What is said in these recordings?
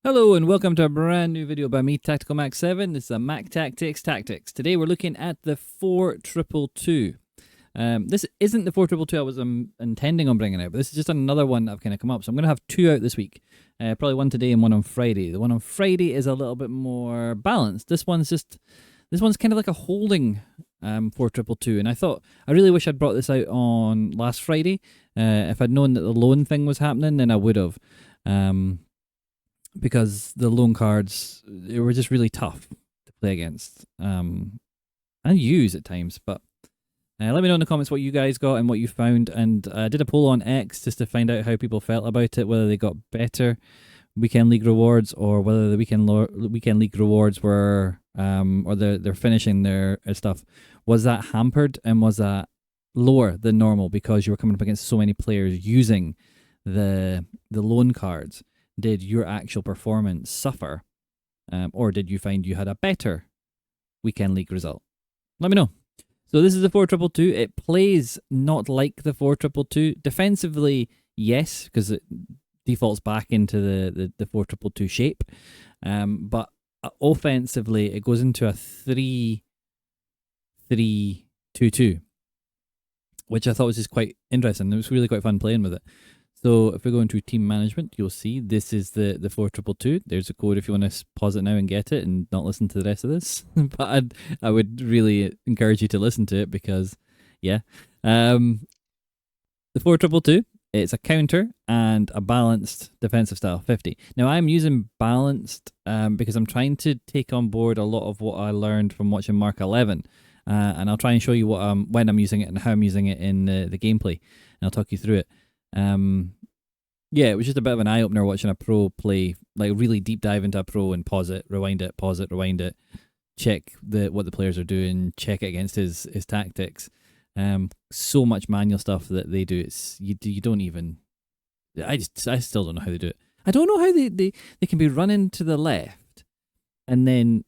Hello and welcome to a brand new video by me, Tactical Mac 7. This is a Mac Tactics Tactics. Today we're looking at the 4222. This isn't the 4222 I was intending on bringing out, but this is just another one that I've kind of come up. So I'm going to have two out this week. Probably one today and one on Friday. The one on Friday is a little bit more balanced. This one's kind of like a holding 4222, and I really wish I'd brought this out on last Friday. If I'd known that the loan thing was happening, then I would have. Because the loan cards, they were just really tough to play against and use at times. But let me know in the comments what you guys got and what you found. And I did a poll on X just to find out how people felt about it, whether they got better weekend league rewards or whether the weekend league rewards were or they're finishing their stuff. Was that hampered and was that lower than normal because you were coming up against so many players using the loan cards? Did your actual performance suffer? Or did you find you had a better weekend league result? Let me know. So this is the 4222. It plays not like the 4222. Defensively, yes, because it defaults back into the 4222 shape. But offensively, it goes into a 3-3-2-2, which I thought was just quite interesting. It was really quite fun playing with it. So if we go into team management, you'll see this is the 4222. There's a code if you want to pause it now and get it and not listen to the rest of this. But I would really encourage you to listen to it because, yeah. The 4222, it's a counter and a balanced defensive style 50. Now I'm using balanced because I'm trying to take on board a lot of what I learned from watching Mark 11. And I'll try and show you when I'm using it and how I'm using it in the gameplay. And I'll talk you through it. Yeah, it was just a bit of an eye-opener watching a pro play, like really deep dive into a pro and pause it, rewind it, check what the players are doing, check it against his tactics. So much manual stuff that they do. It's you don't even. I still don't know how they do it. I don't know how they can be running to the left, and then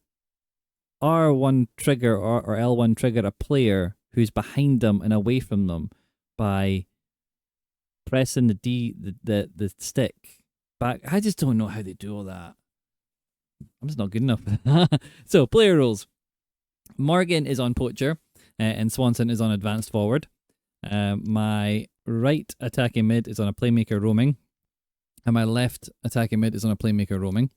R1 trigger or L1 trigger a player who's behind them and away from them by pressing the stick back. I just don't know how they do all that. I'm just not good enough. So player roles. Morgan is on poacher, and Swanson is on advanced forward. My right attacking mid is on a playmaker roaming, and my left attacking mid is on a playmaker roaming.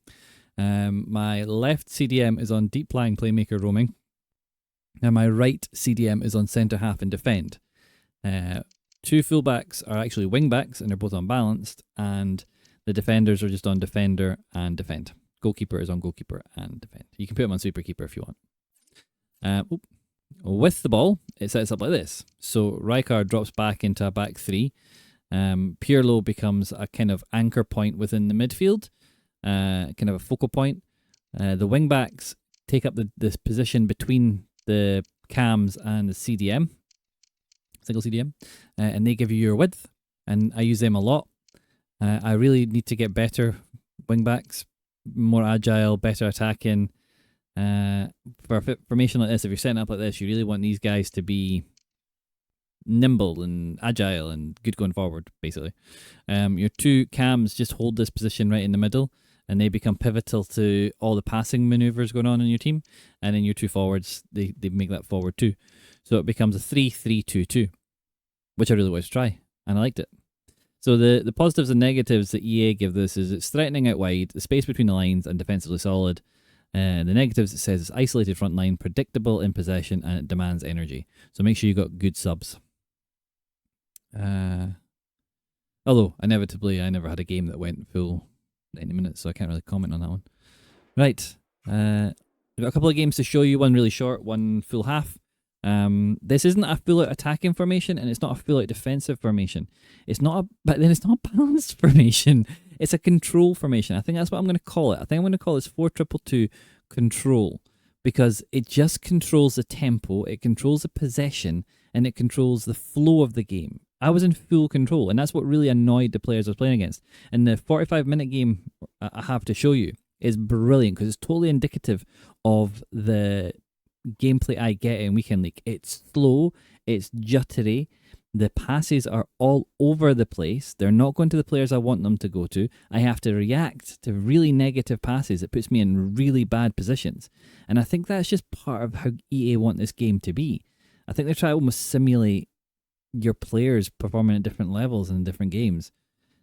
My left CDM is on deep lying playmaker roaming, and my right CDM is on centre half and defend. Two fullbacks are actually wingbacks, and they're both unbalanced, and the defenders are just on defender and defend. Goalkeeper is on goalkeeper and defend. You can put them on sweeper keeper if you want. With the ball, it sets up like this. So Rijkaard drops back into a back three. Pirlo becomes a kind of anchor point within the midfield, kind of a focal point. The wingbacks take up this position between the cams and the CDM. Single CDM, and they give you your width, and I use them a lot. I really need to get better wingbacks, more agile, better attacking. For a formation like this, if you're setting up like this, you really want these guys to be nimble and agile and good going forward, basically. Your two cams just hold this position right in the middle, and they become pivotal to all the passing maneuvers going on in your team. And then your two forwards, they make that forward too. So it becomes a 3-3-2-2, which I really wanted to try, and I liked it. So the positives and negatives that EA give this is it's threatening out wide, the space between the lines, and defensively solid. The negatives, it says it's isolated front line, predictable in possession, and it demands energy. So make sure you got good subs. Although, inevitably, I never had a game that went full 90 minutes, so I can't really comment on that one. Right. We've got a couple of games to show you, one really short, one full half. This isn't a full out attacking formation, and it's not a full out defensive formation. But then it's not a balanced formation. It's a control formation. I think that's what I'm going to call it. I think I'm going to call this 4222 control, because it just controls the tempo, it controls the possession, and it controls the flow of the game. I was in full control, and that's what really annoyed the players I was playing against. And the 45-minute game I have to show you is brilliant because it's totally indicative of the gameplay I get in Weekend League. It's slow, it's jittery, The passes are all over the place. They're not going to the players I want them to go to. I have to react to really negative passes. It puts me in really bad positions. And I think that's just part of how EA want this game to be. I think they're trying to almost simulate your players performing at different levels in different games.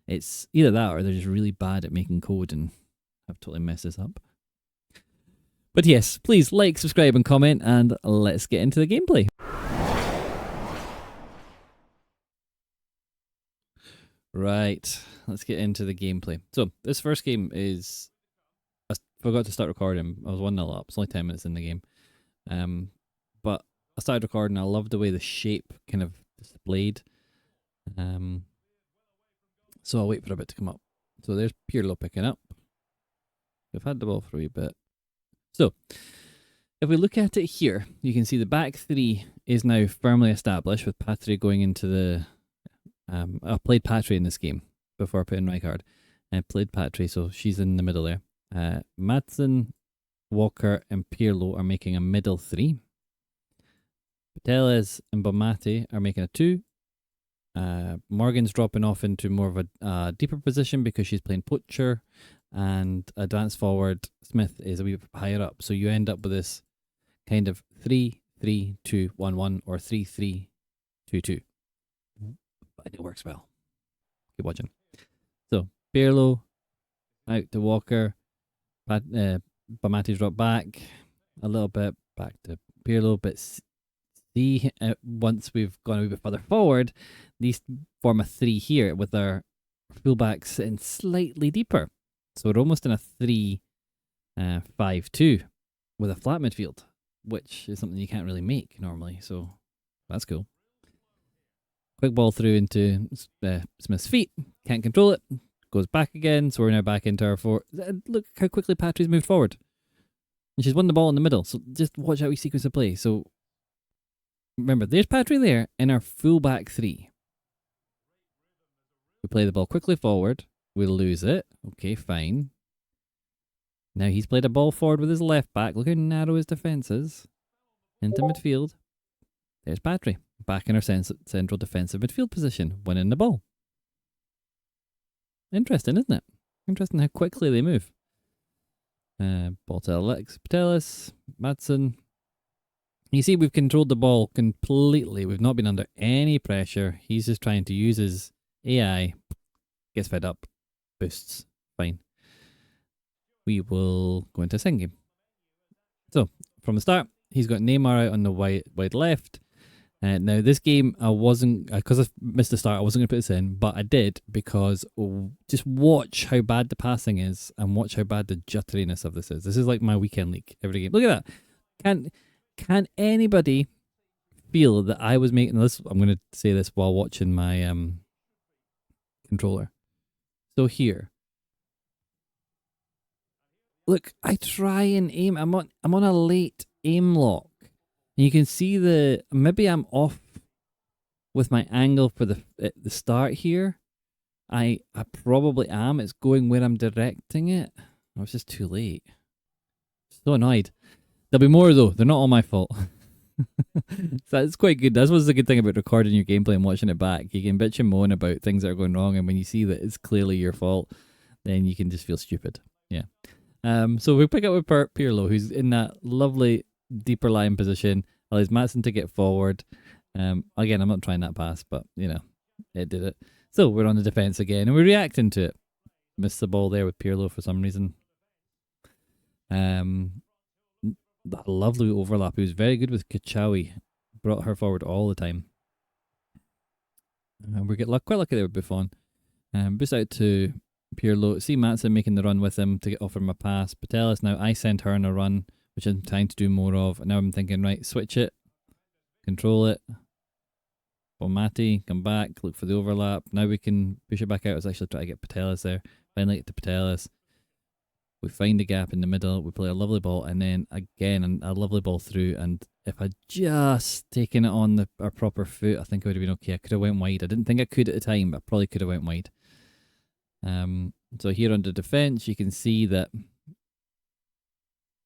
It's either that or they're just really bad at making code and have totally messed this up. But yes, please like, subscribe, and comment, and let's get into the gameplay. Right, let's get into the gameplay. So, this first game is... I forgot to start recording. I was 1-0 up. It's only 10 minutes in the game. But I started recording. I love the way the shape kind of displayed. So I'll wait for a bit to come up. So there's Pirlo picking up. We've had the ball for a wee bit. So, if we look at it here, you can see the back three is now firmly established with Patry going into the... I played Patry in this game before I put in Rijkaard. I played Patry, so she's in the middle there. Madsen, Walker, and Pirlo are making a middle three. Pateles and Bomati are making a 2. Morgan's dropping off into more of a deeper position because she's playing poacher, and advanced forward Smith is a wee bit higher up. So you end up with this kind of 3-3-2-1-1 or 3-3-2-2. But it works well. Keep watching. So Pirlo out to Walker. Bomati's dropped back a little bit, back to Pirlo, but see, once we've gone a wee bit further forward, these form a 3 here with our fullbacks sitting slightly deeper. So we're almost in a 3-5-2 with a flat midfield, which is something you can't really make normally. So that's cool. Quick ball through into Smith's feet. Can't control it. Goes back again. So we're now back into our 4. Look how quickly Patry's moved forward. And she's won the ball in the middle. So just watch how we sequence of play. So remember, there's Patry there in our full back 3. We play the ball quickly forward. We lose it. Okay, fine. Now he's played a ball forward with his left back. Look how narrow his defence is. Into midfield. There's Patry. Back in our central defensive midfield position. Winning the ball. Interesting, isn't it? Interesting how quickly they move. Ball to Alex Patelis. Madsen. You see, we've controlled the ball completely. We've not been under any pressure. He's just trying to use his AI. Gets fed up. Boosts. Fine. We will go into a second game. So, from the start, he's got Neymar out on the wide left. Now, this game, I wasn't... Because I missed the start, I wasn't going to put this in. But I did because just watch how bad the passing is and watch how bad the jutteriness of this is. This is like my weekend league every game. Look at that. Can anybody feel that I was making this? I'm going to say this while watching my controller. So here, look, I try and aim. I'm on a late aim lock. And you can see maybe I'm off with my angle for the start here. I probably am. It's going where I'm directing it. I was just too late. So annoyed. There'll be more though. They're not all my fault. So it's quite good. That's what's the good thing about recording your gameplay and watching it back. You can bitch and moan about things that are going wrong, and when you see that it's clearly your fault, then you can just feel stupid. Yeah. So we pick up with Pirlo, who's in that lovely deeper line position. Allows Madsen to get forward. Again, I'm not trying that pass, but you know, it did it. So we're on the defense again, and we're reacting to it. Missed the ball there with Pirlo for some reason. That lovely overlap. He was very good with Kachawi. Brought her forward all the time. We get quite lucky there with Buffon. Boost out to Pirlo. See Madsen making the run with him to get offered him a pass. Patelis now, I sent her on a run, which I'm trying to do more of. And now I'm thinking, right, switch it. Control it. Bomati, come back, look for the overlap. Now we can push it back out. I was actually trying to get Patelis there. Finally get to Patelis. We find the gap in the middle. We play a lovely ball, and then again a lovely ball through. And if I'd just taken it on our proper foot, I think it would have been okay. I could have went wide. I didn't think I could at the time, but I probably could have went wide. So here under defence, you can see that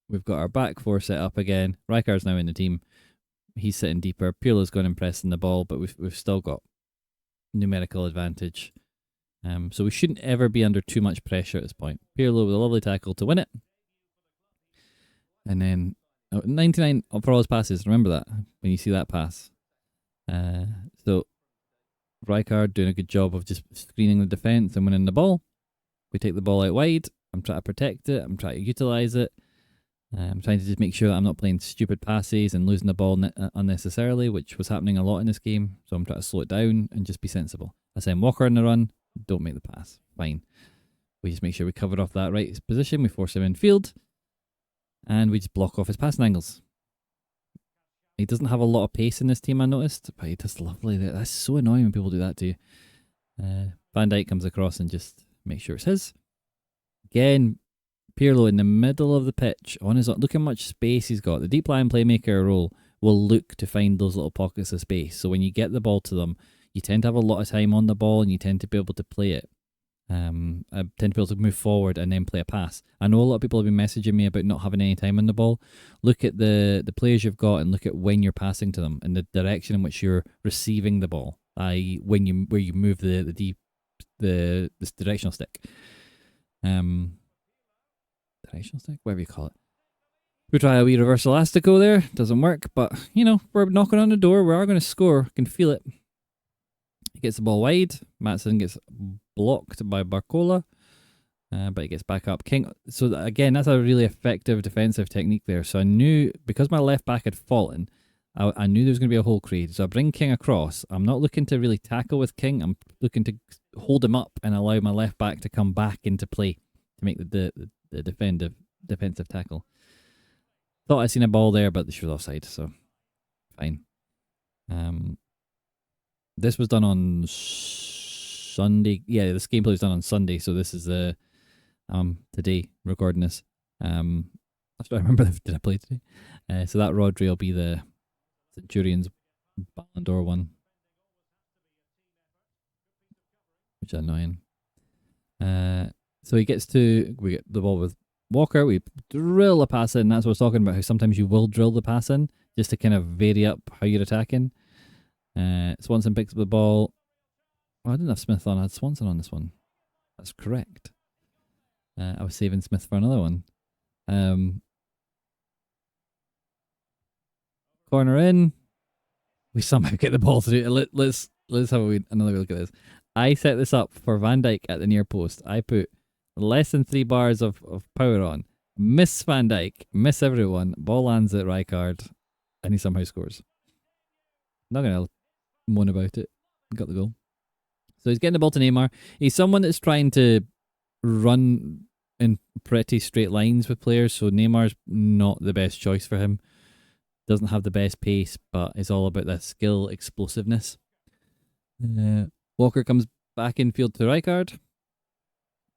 we've got our back 4 set up again. Rijkaard's now in the team. He's sitting deeper. Pirlo's going and pressing the ball, but we've still got numerical advantage. So we shouldn't ever be under too much pressure at this point. Pirlo with a lovely tackle to win it. And then 99 for all his passes. Remember that when you see that pass. So Rijkaard doing a good job of just screening the defence and winning the ball. We take the ball out wide. I'm trying to protect it. I'm trying to utilise it. I'm trying to just make sure that I'm not playing stupid passes and losing the ball unnecessarily, which was happening a lot in this game. So I'm trying to slow it down and just be sensible. I send Walker in the run. Don't make the pass. Fine. We just make sure we cover off that right position. We force him in field. And we just block off his passing angles. He doesn't have a lot of pace in this team, I noticed. But he does lovely. That's so annoying when people do that to you. Van Dijk comes across and just makes sure it's his. Again, Pirlo in the middle of the pitch. On his own. Look how much space he's got. The deep line playmaker role will look to find those little pockets of space. So when you get the ball to them, you tend to have a lot of time on the ball and you tend to be able to play it. I tend to be able to move forward and then play a pass. I know a lot of people have been messaging me about not having any time on the ball. Look at the players you've got and look at when you're passing to them and the direction in which you're receiving the ball. I.e., where you move the directional stick. Directional stick, whatever you call it. We try a wee reverse elastico there. Doesn't work, but we're knocking on the door. We are going to score. Can feel it. He gets the ball wide. Maatsen gets blocked by Barcola, but he gets back up. King. So again, that's a really effective defensive technique there. So I knew, because my left back had fallen, I knew there was going to be a hole created. So I bring King across. I'm not looking to really tackle with King. I'm looking to hold him up and allow my left back to come back into play to make the defensive tackle. Thought I'd seen a ball there, but she was offside, so fine. This was done on Sunday. Yeah, this gameplay was done on Sunday, so this is the today recording this. That's what I remember. Did I play today? So that Rodri will be the Centurions Ballon d'Or one, which is annoying. So we get the ball with Walker. We drill a pass in. That's what I was talking about. How sometimes you will drill the pass in just to kind of vary up how you're attacking. Swanson picks up the ball. Oh, I didn't have Smith on. I had Swanson on this one. That's correct. I was saving Smith for another one. Corner in. We somehow get the ball through. Let's have another look at this. I set this up for Van Dijk at the near post. I put less than 3 bars of power on. Miss Van Dijk. Miss everyone. Ball lands at Rijkaard. And he somehow scores. Not going to moan about it. Got the goal. So he's getting the ball to Neymar. He's someone that's trying to run in pretty straight lines with players. So Neymar's not the best choice for him. Doesn't have the best pace, but it's all about that skill, explosiveness. Walker comes back in field to Rijkaard.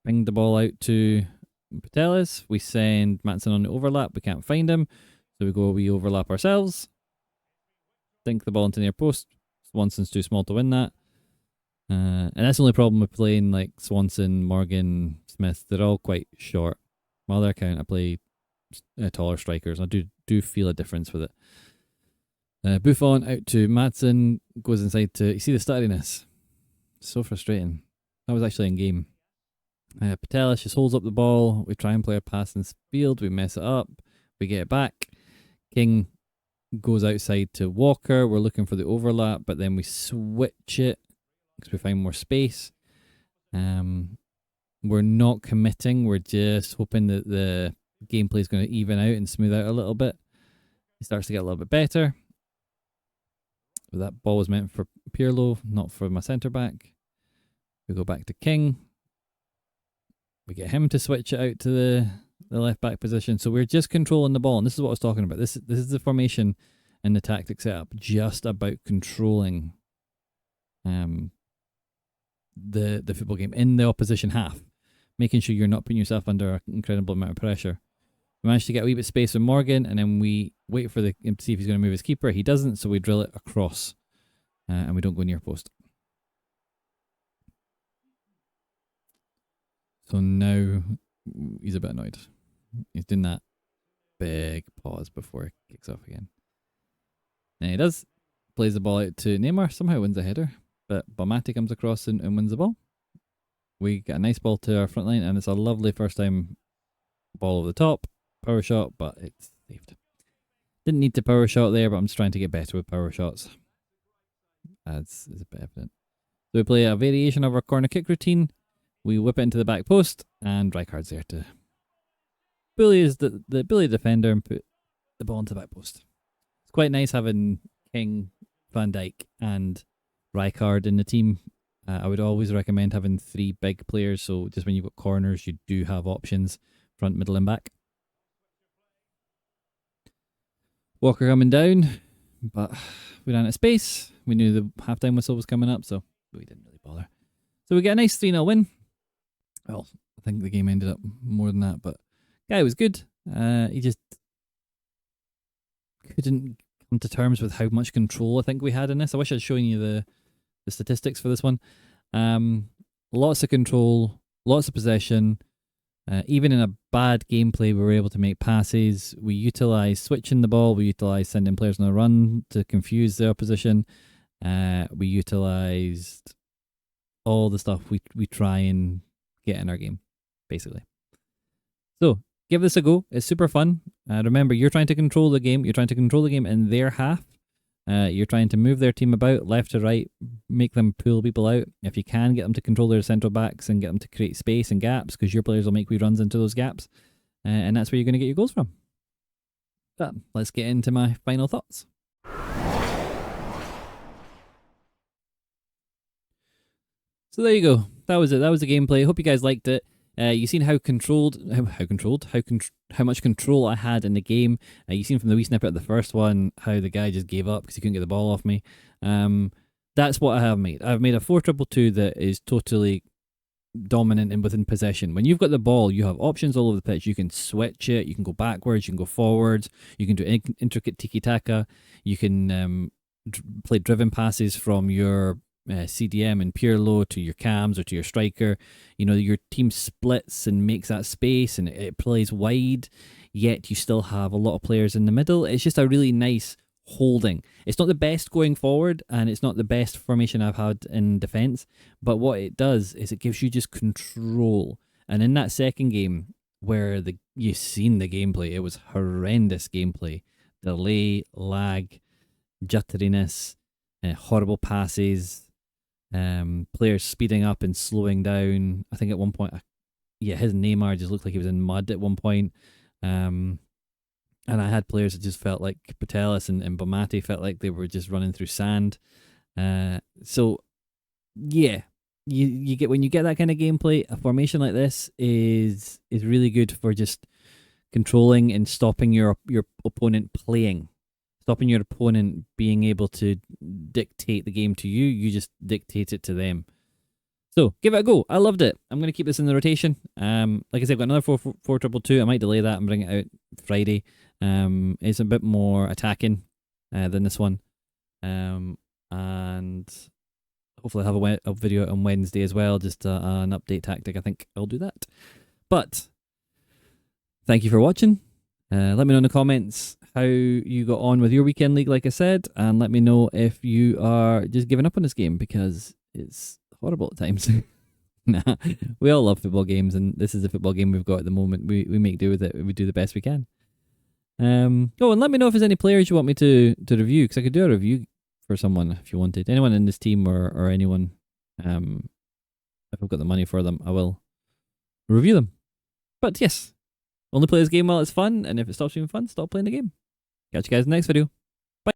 Ping the ball out to Patelis. We send Maatsen on the overlap. We can't find him. So we overlap ourselves. Dink the ball into near post. Swanson's too small to win that. And that's the only problem with playing like Swanson, Morgan, Smith. They're all quite short. My other account, I play taller strikers. I do feel a difference with it. Buffon out to Maatsen. Goes inside to... You see the stuttiness? So frustrating. That was actually in game. Patelis just holds up the ball. We try and play a pass in field. We mess it up. We get it back. King goes outside to Walker. We're looking for the overlap, but then we switch it because we find more space. We're not committing. We're just hoping that the gameplay is going to even out and smooth out a little bit. It starts to get a little bit better. But that ball was meant for Pirlo, not for my centre back. We go back to King. We get him to switch it out to the left back position. So we're just controlling the ball. And this is what I was talking about. This is the formation and the tactic setup. Just about controlling the football game in the opposition half. Making sure you're not putting yourself under an incredible amount of pressure. We managed to get a wee bit of space with Morgan, and then we wait for him to see if he's going to move his keeper. He doesn't, so we drill it across. And we don't go near post. So now he's a bit annoyed. He's doing that big pause before it kicks off again. And he does. Plays the ball out to Neymar. Somehow wins a header. But Bomati comes across and wins the ball. We get a nice ball to our front line, and it's a lovely first time ball over the top. Power shot, but it's saved. Didn't need to power shot there, but I'm just trying to get better with power shots. As is a bit evident. So we play a variation of our corner kick routine. We whip it into the back post, and Rijkaard's there to bully the bully defender and put the ball into the back post. It's quite nice having King, Van Dijk, and Rijkaard in the team. I would always recommend having 3 big players, so just when you've got corners, you do have options, front, middle, and back. Walker coming down, but we ran out of space. We knew the halftime whistle was coming up, so we didn't really bother. So we get a nice 3-0 win. Well, I think the game ended up more than that, but guy was good. He just couldn't come to terms with how much control I think we had in this. I wish I'd shown you the statistics for this one. Lots of control, lots of possession. Even in a bad gameplay, we were able to make passes. We utilised switching the ball. We utilised sending players on a run to confuse the opposition. We utilised all the stuff we try and get in our game, basically. So, give this a go. It's super fun. Remember, you're trying to control the game. You're trying to control the game in their half. You're trying to move their team about, left to right, make them pull people out. If you can, get them to control their central backs and get them to create space and gaps, because your players will make wee runs into those gaps. And that's where you're going to get your goals from. But let's get into my final thoughts. So there you go. That was it. That was the gameplay. Hope you guys liked it. You've seen how much control I had in the game. You've seen from the wee snippet of the first one how the guy just gave up because he couldn't get the ball off me. That's what I have made. I've made a 4-2-2 that is totally dominant and within possession. When you've got the ball, you have options all over the pitch. You can switch it. You can go backwards. You can go forwards. You can do intricate tiki-taka. You can play driven passes from your CDM and Pirlo to your cams or to your striker. You know, your team splits and makes that space and it plays wide, yet you still have a lot of players in the middle. It's just a really nice holding. It's not the best going forward and it's not the best formation I've had in defence, but what it does is it gives you just control. And in that second game where you've seen the gameplay, it was horrendous gameplay. Delay, lag, jutteriness, horrible passes, players speeding up and slowing down. I think at one point, his Neymar just looked like he was in mud at one point. And I had players that just felt like Patelis and Bomati felt like they were just running through sand. So, yeah, you get when you get that kind of gameplay, a formation like this is really good for just controlling and stopping your opponent playing. Stopping your opponent being able to dictate the game to you. You just dictate it to them. So, give it a go. I loved it. I'm going to keep this in the rotation. Like I said, I've got another 4-2-2. I might delay that and bring it out Friday. It's a bit more attacking than this one. And hopefully I'll have a video on Wednesday as well. Just an update tactic. I think I'll do that. But, thank you for watching. Let me know in the comments how you got on with your weekend league, like I said, and let me know if you are just giving up on this game because it's horrible at times. Nah, we all love football games, and this is the football game we've got at the moment. We make do with it. We do the best we can. And let me know if there's any players you want me to review, because I could do a review for someone if you wanted. Anyone in this team or anyone, if I've got the money for them, I will review them. But yes, only play this game while it's fun, and if it stops being fun, stop playing the game. Catch you guys in the next video.